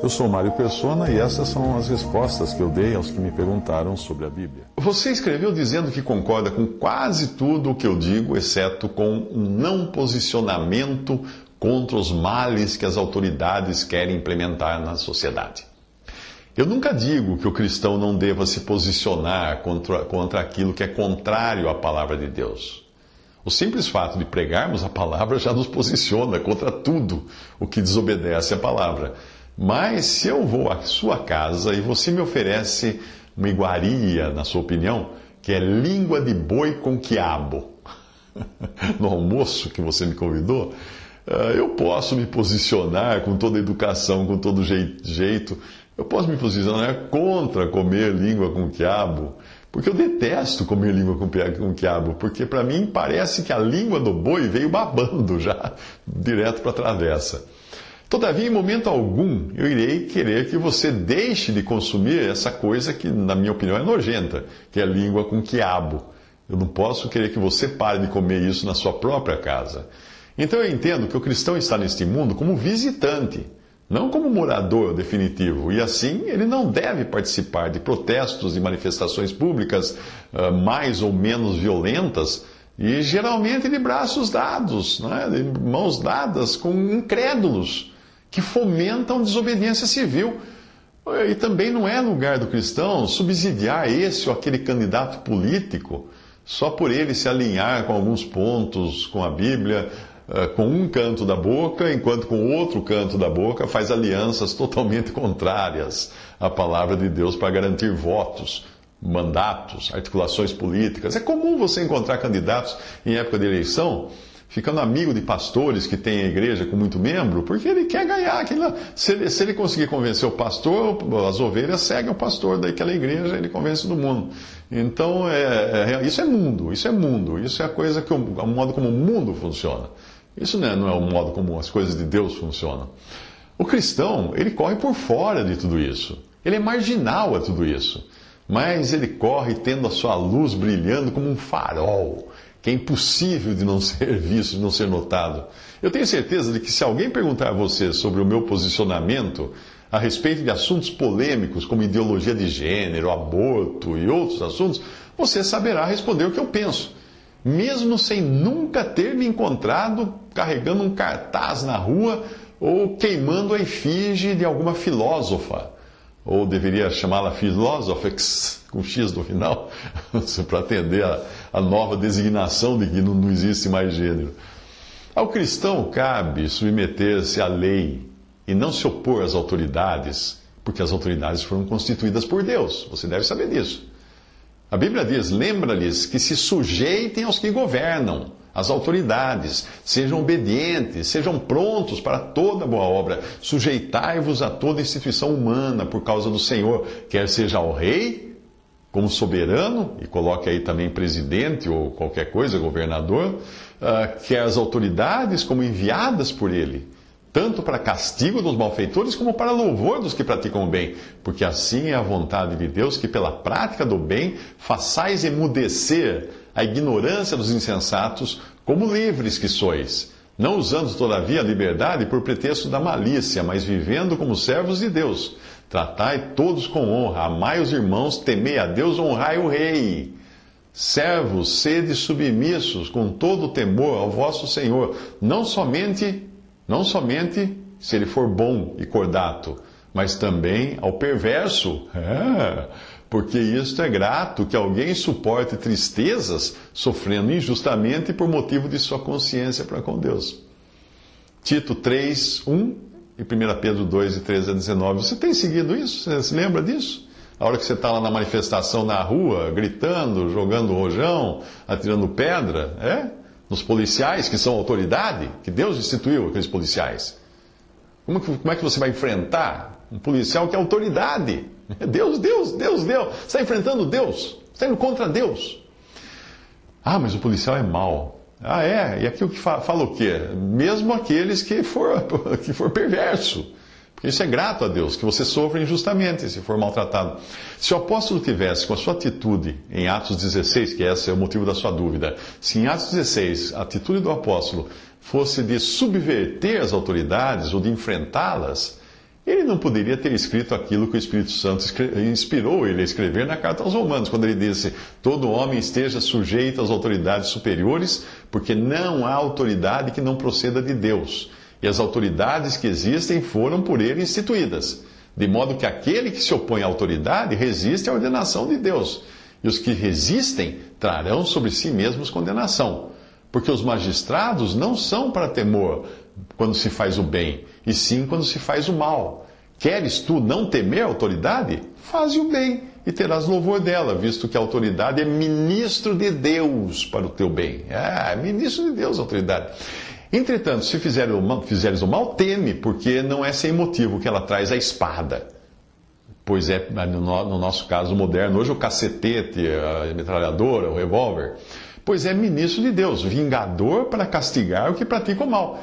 Eu sou Mário Persona e essas são as respostas que eu dei aos que me perguntaram sobre a Bíblia. Você escreveu dizendo que concorda com quase tudo o que eu digo, exceto com um não posicionamento contra os males que as autoridades querem implementar na sociedade. Eu nunca digo que o cristão não deva se posicionar contra aquilo que é contrário à palavra de Deus. O simples fato de pregarmos a palavra já nos posiciona contra tudo o que desobedece à palavra. Mas se eu vou à sua casa e você me oferece uma iguaria, na sua opinião, que é língua de boi com quiabo, no almoço que você me convidou, eu posso me posicionar com toda educação, com todo jeito. Eu posso me posicionar contra comer língua com quiabo, porque eu detesto comer língua com quiabo, porque para mim parece que a língua do boi veio babando já, direto para a travessa. Todavia, em momento algum, eu irei querer que você deixe de consumir essa coisa que, na minha opinião, é nojenta, que é língua com quiabo. Eu não posso querer que você pare de comer isso na sua própria casa. Então eu entendo que o cristão está neste mundo como visitante, não como morador definitivo, e assim ele não deve participar de protestos e manifestações públicas mais ou menos violentas, e geralmente de braços dados, de mãos dadas com incrédulos, que fomentam desobediência civil. E também não é lugar do cristão subsidiar esse ou aquele candidato político só por ele se alinhar com alguns pontos com a Bíblia, com um canto da boca, enquanto com o outro canto da boca faz alianças totalmente contrárias à palavra de Deus para garantir votos, mandatos, articulações políticas. É comum você encontrar candidatos em época de eleição ficando amigo de pastores que têm a igreja com muito membro, porque ele quer ganhar aquilo. Se ele conseguir convencer o pastor, as ovelhas seguem o pastor daquela igreja, ele convence todo mundo. Então, isso é mundo, isso é a coisa que o modo como o mundo funciona. Isso não é o modo como as coisas de Deus funcionam. O cristão, ele corre por fora de tudo isso. Ele é marginal a tudo isso. Mas ele corre tendo a sua luz brilhando como um farol, que é impossível de não ser visto, de não ser notado. Eu tenho certeza de que se alguém perguntar a você sobre o meu posicionamento a respeito de assuntos polêmicos como ideologia de gênero, aborto e outros assuntos, você saberá responder o que eu penso, mesmo sem nunca ter me encontrado carregando um cartaz na rua ou queimando a efígie de alguma filósofa. Ou deveria chamá-la Philosophex, com X no final, para atender a nova designação de que não existe mais gênero. Ao cristão cabe submeter-se à lei e não se opor às autoridades, porque as autoridades foram constituídas por Deus. Você deve saber disso. A Bíblia diz: lembra-lhes que se sujeitem aos que governam, às autoridades, sejam obedientes, sejam prontos para toda boa obra, sujeitai-vos a toda instituição humana por causa do Senhor, quer seja ao rei, como soberano, e coloque aí também presidente ou qualquer coisa, governador, quer as autoridades como enviadas por ele, tanto para castigo dos malfeitores como para louvor dos que praticam o bem, porque assim é a vontade de Deus que pela prática do bem façais emudecer a ignorância dos insensatos, como livres que sois, não usando todavia a liberdade por pretexto da malícia, mas vivendo como servos de Deus. Tratai todos com honra, amai os irmãos, temei a Deus, honrai o rei. Servos, sede submissos com todo o temor ao vosso Senhor, não somente se ele for bom e cordato, mas também ao perverso. Porque isto é grato, que alguém suporte tristezas, sofrendo injustamente por motivo de sua consciência para com Deus. Tito 3, 1 e 1 Pedro 2, de 13 a 19. Você tem seguido isso? Você se lembra disso? A hora que você está lá na manifestação na rua, gritando, jogando rojão, atirando pedra, nos policiais que são autoridade, que Deus instituiu aqueles policiais. Como é que você vai enfrentar um policial que é autoridade? Deus. Você está enfrentando Deus. Você está indo contra Deus. Mas o policial é mau. E aquilo que fala o quê? Mesmo aqueles que for perverso. Porque isso é grato a Deus, que você sofra injustamente se for maltratado. Se o apóstolo tivesse com a sua atitude em Atos 16, que esse é o motivo da sua dúvida, se em Atos 16 a atitude do apóstolo fosse de subverter as autoridades ou de enfrentá-las, ele não poderia ter escrito aquilo que o Espírito Santo inspirou ele a escrever na carta aos Romanos, quando ele disse: todo homem esteja sujeito às autoridades superiores, porque não há autoridade que não proceda de Deus. E as autoridades que existem foram por ele instituídas, de modo que aquele que se opõe à autoridade resiste à ordenação de Deus. E os que resistem trarão sobre si mesmos condenação. Porque os magistrados não são para temor quando se faz o bem, e sim quando se faz o mal. Queres tu não temer a autoridade? Faze o bem, e terás louvor dela, visto que a autoridade é ministro de Deus para o teu bem. É ministro de Deus a autoridade. Entretanto, se fizeres o mal, teme, porque não é sem motivo que ela traz a espada. Pois é, no nosso caso moderno, hoje o cacetete, a metralhadora, o revólver. Pois é ministro de Deus, vingador para castigar o que pratica o mal.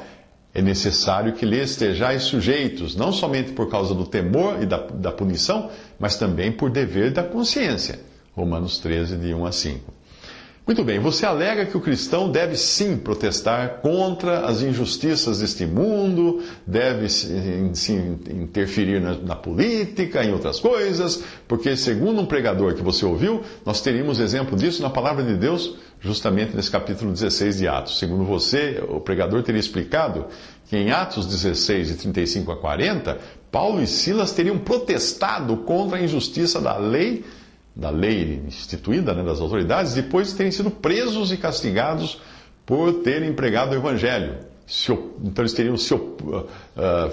É necessário que lhe estejais sujeitos, não somente por causa do temor e da punição, mas também por dever da consciência. Romanos 13, de 1 a 5. Muito bem, você alega que o cristão deve sim protestar contra as injustiças deste mundo, deve sim interferir na política, em outras coisas, porque segundo um pregador que você ouviu, nós teríamos exemplo disso na palavra de Deus, justamente nesse capítulo 16 de Atos. Segundo você, o pregador teria explicado que em Atos 16, de 35 a 40, Paulo e Silas teriam protestado contra a injustiça da lei instituída, das autoridades, depois de terem sido presos e castigados por terem pregado o Evangelho. Então eles teriam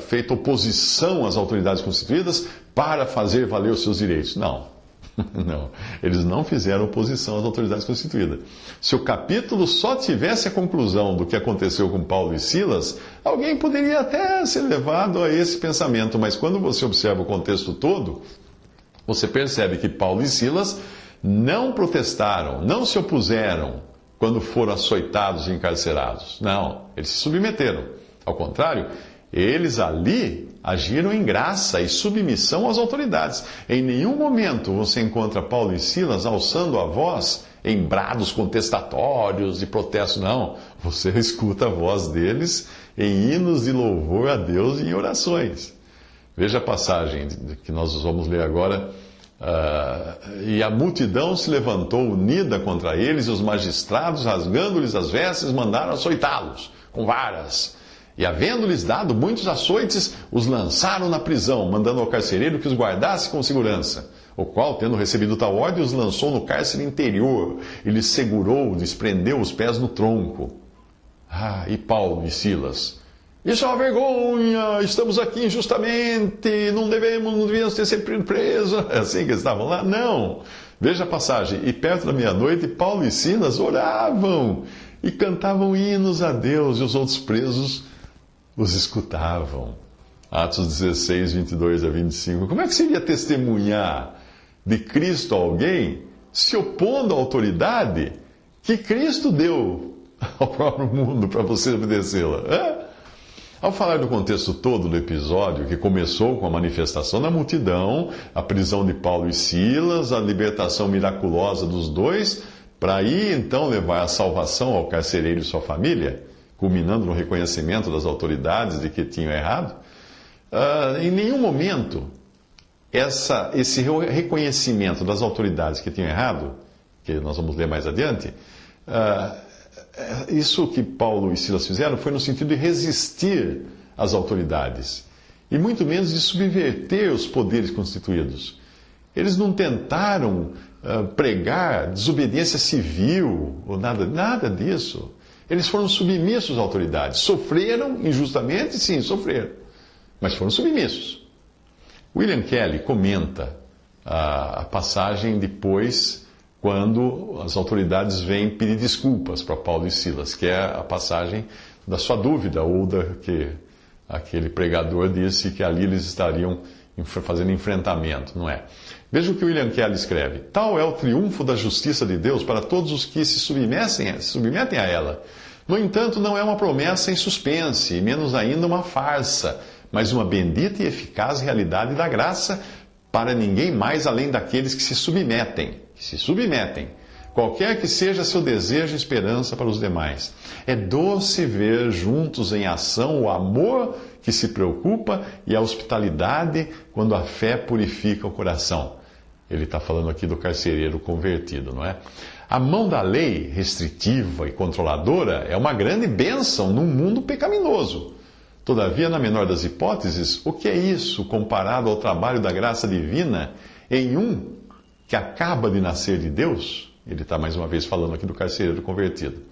feito oposição às autoridades constituídas para fazer valer os seus direitos. Não, não. Eles não fizeram oposição às autoridades constituídas. Se o capítulo só tivesse a conclusão do que aconteceu com Paulo e Silas, alguém poderia até ser levado a esse pensamento, mas quando você observa o contexto todo, você percebe que Paulo e Silas não protestaram, não se opuseram quando foram açoitados e encarcerados. Não, eles se submeteram. Ao contrário, eles ali agiram em graça e submissão às autoridades. Em nenhum momento você encontra Paulo e Silas alçando a voz em brados contestatórios de protesto. Não, você escuta a voz deles em hinos de louvor a Deus e em orações. Veja a passagem que nós vamos ler agora. E a multidão se levantou unida contra eles, e os magistrados, rasgando-lhes as vestes, mandaram açoitá-los com varas. E havendo-lhes dado muitos açoites, os lançaram na prisão, mandando ao carcereiro que os guardasse com segurança. O qual, tendo recebido tal ordem, os lançou no cárcere interior, e lhes segurou, lhes prendeu os pés no tronco. E Paulo e Silas: isso é uma vergonha, estamos aqui injustamente, não devíamos ter sido presos. É assim que eles estavam lá? Não. Veja a passagem. E perto da meia-noite, Paulo e Silas oravam e cantavam hinos a Deus, e os outros presos os escutavam. Atos 16, 22 a 25. Como é que seria testemunhar de Cristo a alguém se opondo à autoridade que Cristo deu ao próprio mundo para você obedecê-la? Ao falar do contexto todo do episódio, que começou com a manifestação da multidão, a prisão de Paulo e Silas, a libertação miraculosa dos dois, para aí então levar a salvação ao carcereiro e sua família, culminando no reconhecimento das autoridades de que tinham errado, em nenhum momento esse reconhecimento das autoridades que tinham errado, que nós vamos ler mais adiante, isso que Paulo e Silas fizeram foi no sentido de resistir às autoridades, e muito menos de subverter os poderes constituídos. Eles não tentaram pregar desobediência civil, ou nada disso. Eles foram submissos às autoridades. Sofreram injustamente? Sim, sofreram. Mas foram submissos. William Kelly comenta a passagem depois, quando as autoridades vêm pedir desculpas para Paulo e Silas, que é a passagem da sua dúvida, ou que aquele pregador disse que ali eles estariam fazendo enfrentamento, não é? Veja o que William Kelly escreve. Tal é o triunfo da justiça de Deus para todos os que se submetem a ela. No entanto, não é uma promessa em suspense, e menos ainda uma farsa, mas uma bendita e eficaz realidade da graça para ninguém mais além daqueles que se submetem, qualquer que seja seu desejo e esperança para os demais. É doce ver juntos em ação o amor que se preocupa e a hospitalidade quando a fé purifica o coração. Ele está falando aqui do carcereiro convertido, não é? A mão da lei, restritiva e controladora, é uma grande bênção num mundo pecaminoso. Todavia, na menor das hipóteses, o que é isso comparado ao trabalho da graça divina em um que acaba de nascer de Deus? Ele está mais uma vez falando aqui do carcereiro convertido.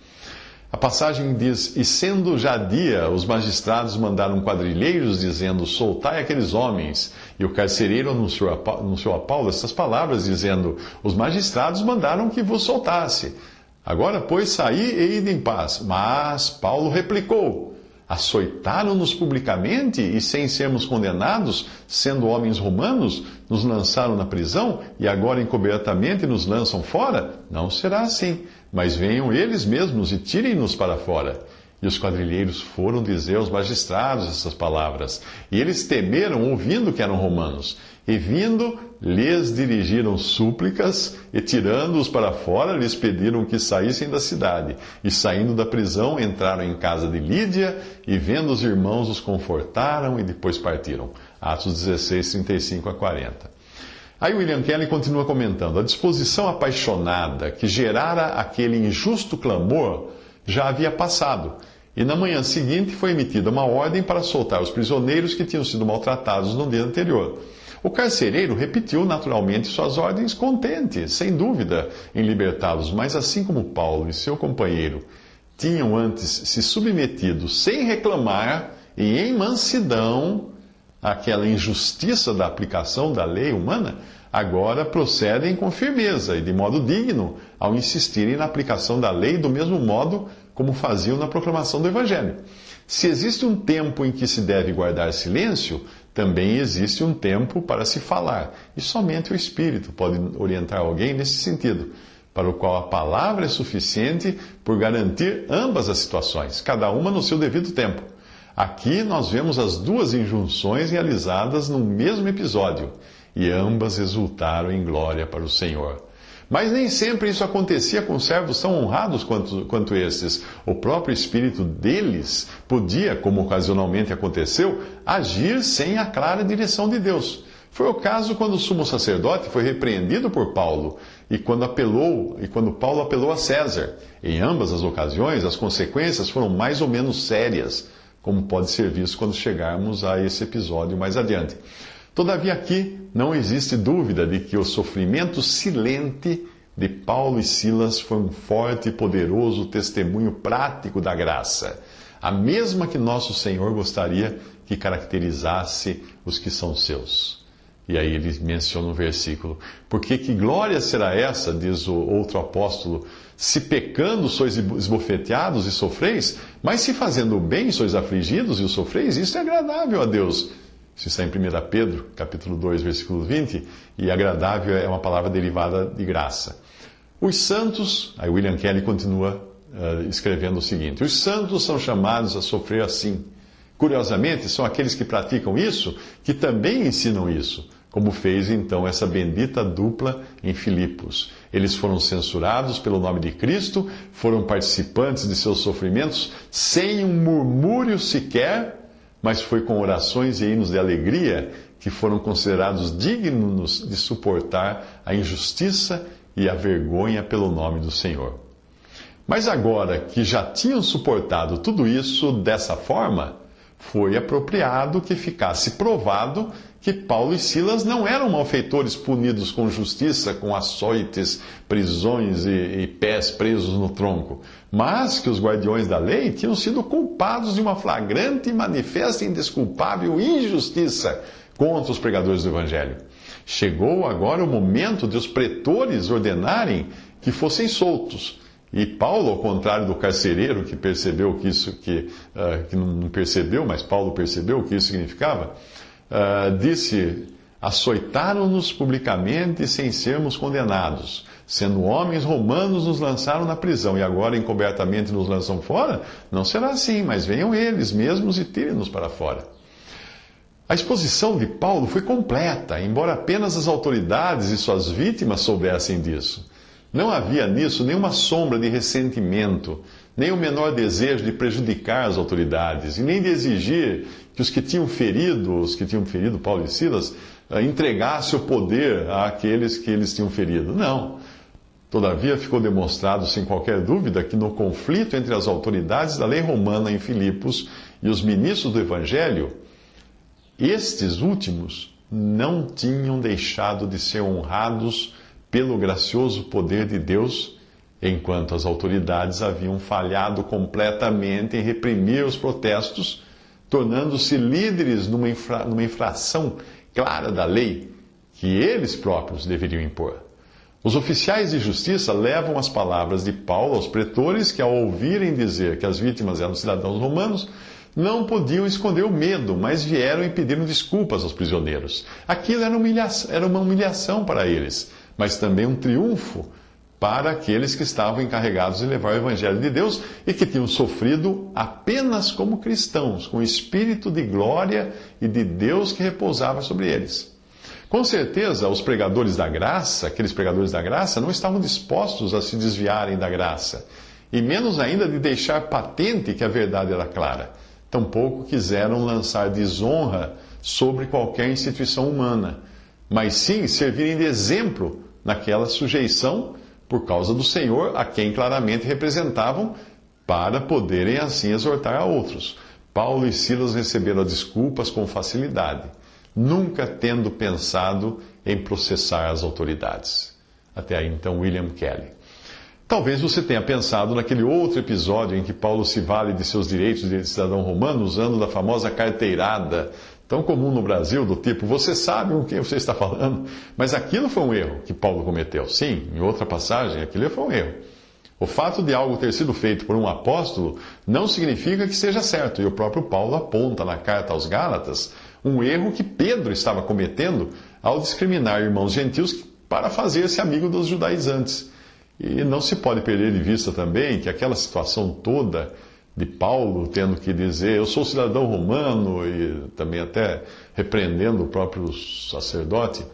A passagem diz: E sendo já dia, os magistrados mandaram quadrilheiros, dizendo: Soltai aqueles homens. E o carcereiro anunciou a Paulo essas palavras, dizendo: Os magistrados mandaram que vos soltasse. Agora, pois, saí e ide em paz. Mas Paulo replicou: Açoitaram-nos publicamente e, sem sermos condenados, sendo homens romanos, nos lançaram na prisão e agora encobertamente nos lançam fora? Não será assim, mas venham eles mesmos e tirem-nos para fora. E os quadrilheiros foram dizer aos magistrados essas palavras. E eles temeram, ouvindo que eram romanos. E vindo, lhes dirigiram súplicas, e tirando-os para fora, lhes pediram que saíssem da cidade. E saindo da prisão, entraram em casa de Lídia, e vendo os irmãos, os confortaram, e depois partiram. Atos 16, 35 a 40. Aí William Kelly continua comentando: a disposição apaixonada que gerara aquele injusto clamor já havia passado, e na manhã seguinte foi emitida uma ordem para soltar os prisioneiros que tinham sido maltratados no dia anterior. O carcereiro repetiu naturalmente suas ordens, contente, sem dúvida, em libertá-los, mas assim como Paulo e seu companheiro tinham antes se submetido sem reclamar e em mansidão àquela injustiça da aplicação da lei humana, agora procedem com firmeza e de modo digno ao insistirem na aplicação da lei do mesmo modo como faziam na proclamação do Evangelho. Se existe um tempo em que se deve guardar silêncio, também existe um tempo para se falar, e somente o Espírito pode orientar alguém nesse sentido, para o qual a palavra é suficiente por garantir ambas as situações, cada uma no seu devido tempo. Aqui nós vemos as duas injunções realizadas no mesmo episódio, e ambas resultaram em glória para o Senhor. Mas nem sempre isso acontecia com servos tão honrados quanto esses. O próprio espírito deles podia, como ocasionalmente aconteceu, agir sem a clara direção de Deus. Foi o caso quando o sumo sacerdote foi repreendido por Paulo e quando Paulo apelou a César. Em ambas as ocasiões, as consequências foram mais ou menos sérias, como pode ser visto quando chegarmos a esse episódio mais adiante. Todavia, aqui não existe dúvida de que o sofrimento silente de Paulo e Silas foi um forte e poderoso testemunho prático da graça, a mesma que nosso Senhor gostaria que caracterizasse os que são seus. E aí ele menciona um versículo: porque que glória será essa, diz o outro apóstolo, se pecando sois esbofeteados e sofreis, mas se fazendo o bem sois afligidos e o sofreis, isso é agradável a Deus. Isso está em 1 Pedro, capítulo 2, versículo 20, e agradável é uma palavra derivada de graça. Os santos, aí William Kelly continua escrevendo o seguinte: os santos são chamados a sofrer assim. Curiosamente, são aqueles que praticam isso que também ensinam isso, como fez então essa bendita dupla em Filipos. Eles foram censurados pelo nome de Cristo, foram participantes de seus sofrimentos sem um murmúrio sequer, mas foi com orações e hinos de alegria que foram considerados dignos de suportar a injustiça e a vergonha pelo nome do Senhor. Mas agora que já tinham suportado tudo isso dessa forma, foi apropriado que ficasse provado que Paulo e Silas não eram malfeitores punidos com justiça, com açoites, prisões e pés presos no tronco, mas que os guardiões da lei tinham sido culpados de uma flagrante, manifesta e indesculpável injustiça contra os pregadores do Evangelho. Chegou agora o momento de os pretores ordenarem que fossem soltos. E Paulo, ao contrário do carcereiro, que percebeu que não percebeu, mas Paulo percebeu o que isso significava, disse: açoitaram-nos publicamente sem sermos condenados. Sendo homens romanos, nos lançaram na prisão, e agora encobertamente nos lançam fora? Não será assim, mas venham eles mesmos e tirem-nos para fora. A exposição de Paulo foi completa, embora apenas as autoridades e suas vítimas soubessem disso. Não havia nisso nenhuma sombra de ressentimento, nem o menor desejo de prejudicar as autoridades, e nem de exigir que os que tinham ferido Paulo e Silas, entregassem o poder àqueles que eles tinham ferido. Não. Todavia, ficou demonstrado, sem qualquer dúvida, que no conflito entre as autoridades da lei romana em Filipos e os ministros do Evangelho, estes últimos não tinham deixado de ser honrados pelo gracioso poder de Deus, enquanto as autoridades haviam falhado completamente em reprimir os protestos, tornando-se líderes numa infração clara da lei que eles próprios deveriam impor. Os oficiais de justiça levam as palavras de Paulo aos pretores que, ao ouvirem dizer que as vítimas eram cidadãos romanos, não podiam esconder o medo, mas vieram e pediram desculpas aos prisioneiros. Aquilo era uma humilhação para eles, mas também um triunfo para aqueles que estavam encarregados de levar o Evangelho de Deus e que tinham sofrido apenas como cristãos, com o espírito de glória e de Deus que repousava sobre eles. Com certeza, os pregadores da graça, aqueles pregadores da graça, não estavam dispostos a se desviarem da graça, e menos ainda de deixar patente que a verdade era clara. Tampouco quiseram lançar desonra sobre qualquer instituição humana, mas sim servirem de exemplo naquela sujeição por causa do Senhor, a quem claramente representavam, para poderem assim exortar a outros. Paulo e Silas receberam desculpas com facilidade, nunca tendo pensado em processar as autoridades. Até aí, então, William Kelly. Talvez você tenha pensado naquele outro episódio em que Paulo se vale de seus direitos de cidadão romano usando da famosa carteirada, tão comum no Brasil, do tipo, você sabe com quem você está falando, mas aquilo foi um erro que Paulo cometeu. Sim, em outra passagem, aquilo foi um erro. O fato de algo ter sido feito por um apóstolo não significa que seja certo, e o próprio Paulo aponta na carta aos Gálatas um erro que Pedro estava cometendo ao discriminar irmãos gentios para fazer-se amigo dos judaizantes. E não se pode perder de vista também que aquela situação toda de Paulo tendo que dizer eu sou cidadão romano e também até repreendendo o próprio sacerdote,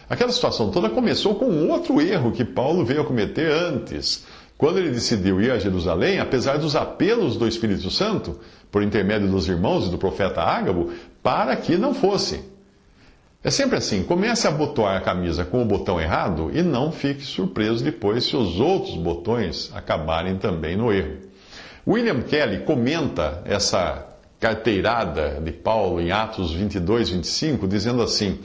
aquela situação toda começou com um outro erro que Paulo veio a cometer antes, quando ele decidiu ir a Jerusalém, apesar dos apelos do Espírito Santo, por intermédio dos irmãos e do profeta Ágabo, para que não fosse. É sempre assim, comece a abotoar a camisa com o botão errado e não fique surpreso depois se os outros botões acabarem também no erro. William Kelly comenta essa carteirada de Paulo em Atos 22, 25, dizendo assim,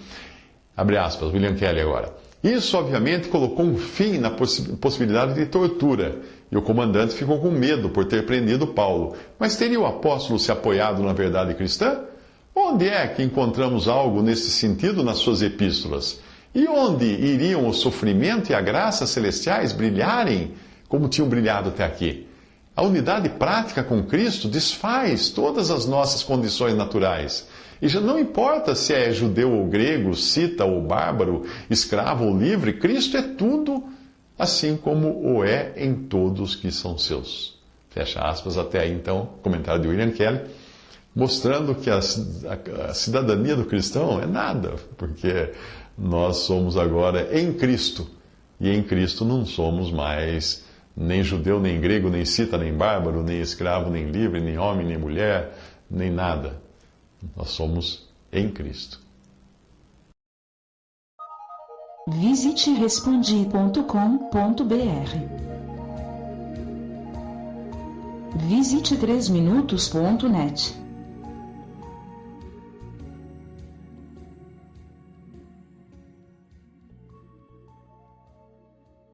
abre aspas, William Kelly agora, isso obviamente colocou um fim na possibilidade de tortura, e o comandante ficou com medo por ter prendido Paulo. Mas teria o apóstolo se apoiado na verdade cristã? Onde é que encontramos algo nesse sentido nas suas epístolas? E onde iriam o sofrimento e a graça celestiais brilharem como tinham brilhado até aqui? A unidade prática com Cristo desfaz todas as nossas condições naturais. E já não importa se é judeu ou grego, cita ou bárbaro, escravo ou livre, Cristo é tudo, assim como o é em todos que são seus. Fecha aspas, até aí então, comentário de William Kelly, mostrando que a cidadania do cristão é nada, porque nós somos agora em Cristo, e em Cristo não somos mais nem judeu, nem grego, nem cita, nem bárbaro, nem escravo, nem livre, nem homem, nem mulher, nem nada. Nós somos em Cristo. Visite respondi.com.br. Visite 3minutos.net.